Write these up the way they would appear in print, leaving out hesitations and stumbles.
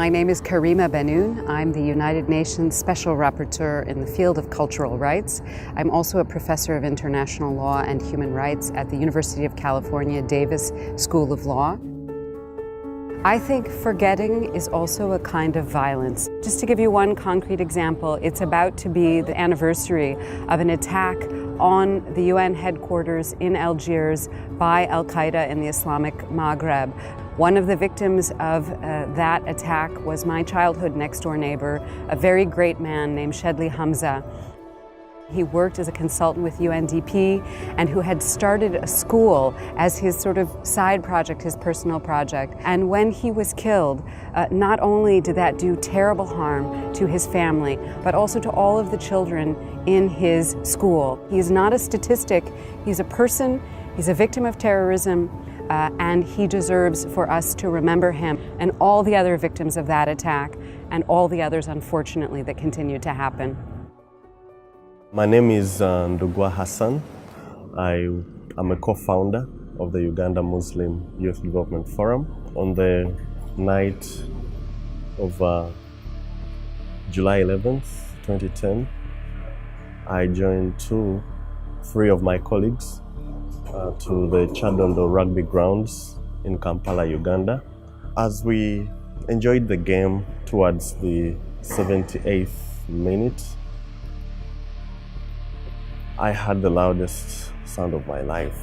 My name is Karima Benoun. I'm the United Nations Special Rapporteur in the field of cultural rights. I'm also a professor of international law and human rights at the University of California, Davis School of Law. I think forgetting is also a kind of violence. Just to give you one concrete example, it's about to be the anniversary of an attack on the UN headquarters in Algiers by Al-Qaeda in the Islamic Maghreb. One of the victims of that attack was my childhood next-door neighbor, a very great man named Shedli Hamza. He worked as a consultant with UNDP and who had started a school as his sort of side project, his personal project. And when he was killed, not only did that do terrible harm to his family, but also to all of the children in his school. He's not a statistic, he's a person, he's a victim of terrorism, and he deserves for us to remember him and all the other victims of that attack and all the others, unfortunately, that continue to happen. My name is Ndugwa Hassan. I am a co-founder of the Uganda Muslim Youth Development Forum. On the night of July 11th, 2010, I joined three of my colleagues to the Chadondo rugby grounds in Kampala, Uganda. As we enjoyed the game towards the 78th minute, I heard the loudest sound of my life.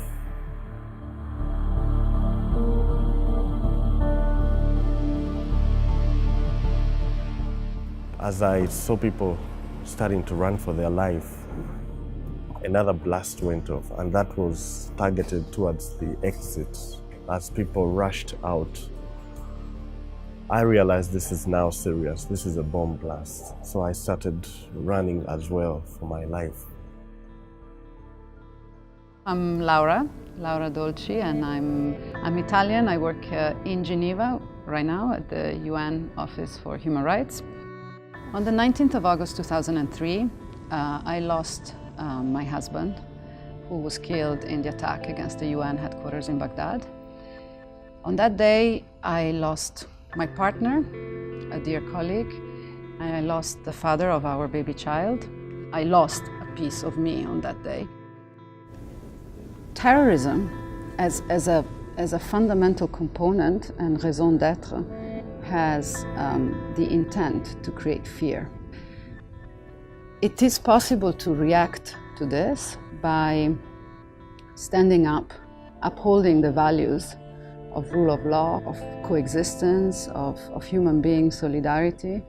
As I saw people starting to run for their life, another blast went off, and that was targeted towards the exit. As people rushed out, I realized this is now serious. This is a bomb blast. So I started running as well for my life. I'm Laura Dolci, and I'm Italian. I work in Geneva right now at the UN Office for Human Rights. On the 19th of August 2003, I lost my husband, who was killed in the attack against the UN headquarters in Baghdad. On that day, I lost my partner, a dear colleague, and I lost the father of our baby child. I lost a piece of me on that day. Terrorism, as a fundamental component and raison d'être, has the intent to create fear. It is possible to react to this by standing up, upholding the values of rule of law, of coexistence, of human being solidarity.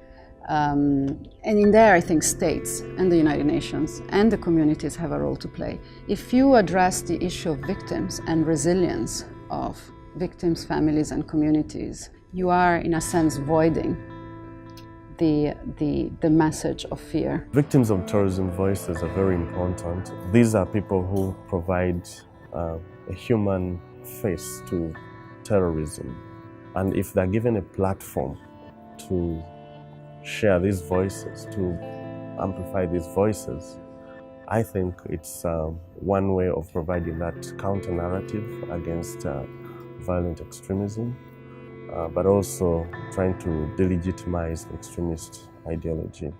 And in there, I think states and the United Nations and the communities have a role to play. If you address the issue of victims and resilience of victims, families, and communities, you are, in a sense, voiding the message of fear. Victims of terrorism voices are very important. These are people who provide a human face to terrorism. And if they're given a platform to share these voices, to amplify these voices, I think it's one way of providing that counter-narrative against violent extremism, but also trying to delegitimize extremist ideology.